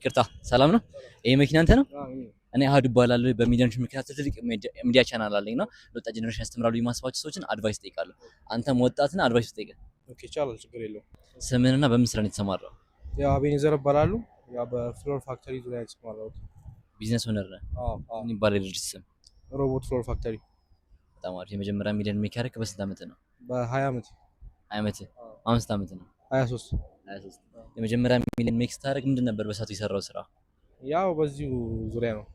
ይቅርታ ሰላም ነው? ይሄ መኪና አንተ ነው? እኔ አህዱ እባላለሁ። በሚሊዮኖች ምክንያት ትልቅ ሚዲያ ቻናል አለኝ እና ለወጣት ጀነሬሽን ያስተምራሉ የማስባቸው ሰዎችን አድቫይስ ጠይቃለሁ። አንተም ወጣትና አድቫይስ ጠይቀህ። ኦኬ ይቻላል፣ ችግር የለውም። ስምህንና በምን ስራ ነው የተሰማራው? ያው አቤኔዘር እባላለሁ። ያው በፍሎር ፋክተሪ ዙሪያ የተሰማራሁት። ቢዝነስ ኦነር ነህ? አዎ አዎ። ምን ይባላል የድርጅት ስም? ሮቦት ፍሎር ፋክተሪ። በጣም አሪፍ። የመጀመሪያ ሚሊዮን ሜክ ያደረግህ በስንት ዓመት ነው? በ20 ዓመት። 20 ዓመት። አሁን ስንት ዓመት ነው? 23። 23። የመጀመሪያ ሚሊዮን ሜክ ስታደርግ ምንድን ነበር በሰዓቱ የሰራው ስራ? ያው በዚሁ ዙሪያ ነው።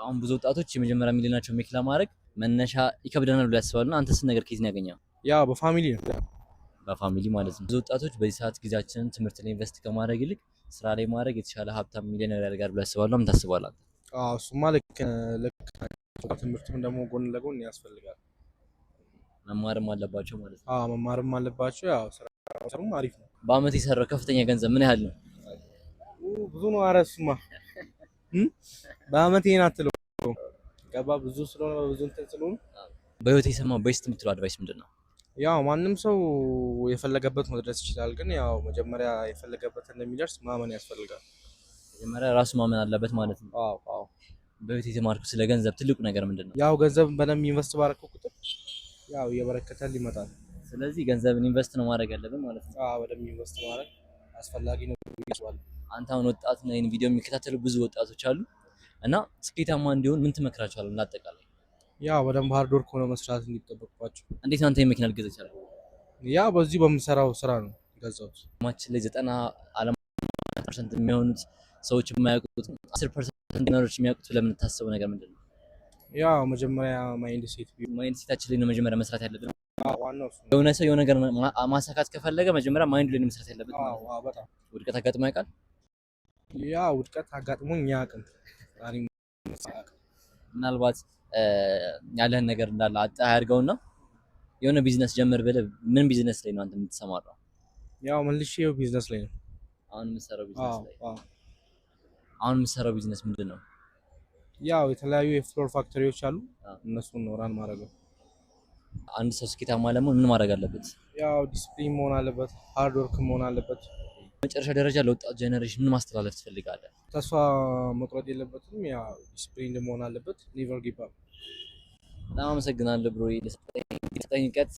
አሁን ብዙ ወጣቶች የመጀመሪያ ሚሊዮናቸው ሜክ ለማድረግ መነሻ ይከብደናል ብለው ያስባሉና አንተ ስንት ነገር ከየት ነው ያገኘኸው? ያው በፋሚሊ ነው። በፋሚሊ ማለት ነው። ብዙ ወጣቶች በዚህ ሰዓት ጊዜያችንን ትምህርት ላይ ኢንቨስት ከማድረግ ይልቅ ስራ ላይ ማድረግ የተሻለ ሀብታም ሚሊዮነር ያደርጋል ብለው ያስባሉ። ምን ታስባለህ? አዎ እሱማ ልክ ትምህርትም ደግሞ ጎን ለጎን ያስፈልጋል። መማርም አለባቸው ማለት ነው። አዎ መማርም አለባቸው። ያው ስራም አሪፍ ነው። በአመት የሰራው ከፍተኛ ገንዘብ ምን ያህል ነው? ብዙ ነው። ኧረ እሱማ በአመት ይሄን አትለው ገባ። ብዙ ስለሆነ በብዙ እንትን ስለሆነ በህይወት የሰማው ቤስት የምትለው አድቫይስ ምንድን ነው? ያው ማንም ሰው የፈለገበት መድረስ ይችላል፣ ግን ያው መጀመሪያ የፈለገበት እንደሚደርስ ማመን ያስፈልጋል። መጀመሪያ ራሱ ማመን አለበት ማለት ነው። አዎ አዎ። በህይወት የተማርኩት ስለ ገንዘብ ትልቁ ነገር ምንድን ነው? ያው ገንዘብ በደንብ ኢንቨስት ባደረገው ቁጥር ያው እየበረከተልህ ይመጣል። ስለዚህ ገንዘብን ኢንቨስት ነው ማድረግ ያለብን ማለት ነው። አዎ በደንብ ኢንቨስት ማድረግ አስፈላጊ ነው ብዬ አስባለሁ። አንተ አሁን ወጣት ነህ፣ ይሄን ቪዲዮ የሚከታተሉ ብዙ ወጣቶች አሉ እና ስኬታማ እንዲሆን ምን ትመክራቸዋለህ? እንዳጠቃላይ ያው በደንብ ሃርድ ወርክ ሆኖ መስራት እንዲጠበቅባቸው። እንዴት ነው አንተ የመኪና ልትገዛ ይችላል? ያው በዚህ በምሰራው ስራ ነው የገዛሁት። ማችን ላይ 90% የሚሆኑት ሰዎች የማያውቁት 10% ኢንጂነሮች የሚያውቁት ለምን ታስበው ነገር ምንድን ነው? ያው መጀመሪያ ማይንድ ሴታችን ላይ ነው መጀመሪያ መስራት ያለብን። ዋናው እሱ ነው። የሆነ ሰው የሆነ ነገር ማሳካት ከፈለገ መጀመሪያ ማይንድ ላይ ነው መስራት ያለበት ማለት ነው። አዎ በጣም ውድቀት አጋጥሞ ያውቃል? ያው ውድቀት አጋጥሞኝ ያውቅም። ምናልባት ያለህን ነገር እንዳለ አጣ ያድርገውና የሆነ ቢዝነስ ጀምር ብለህ ምን ቢዝነስ ላይ ነው አንተ የምትሰማራው? ያው መልሼ ቢዝነስ ላይ ነው አሁን የምትሰራው ቢዝነስ ላይ። አዎ አሁን የምትሰራው ቢዝነስ ምንድን ነው? ያው የተለያዩ የፍሎር ፋክተሪዎች አሉ፣ እነሱን ነው ራን ማድረግ። አንድ ሰው ስኬታማ ለመሆን ምን ማድረግ አለበት? ያው ዲስፕሊን መሆን አለበት፣ ሃርድ ወርክ መሆን አለበት። መጨረሻ ደረጃ ለወጣት ጀነሬሽን ምን ማስተላለፍ ትፈልጋለህ? ተስፋ መቁረጥ የለበትም። ያው ዲስፕሊን መሆን አለበት። ኔቨር ጊቭ አፕ። በጣም አመሰግናለሁ ብሮ ለሰጠኝ እውቀት።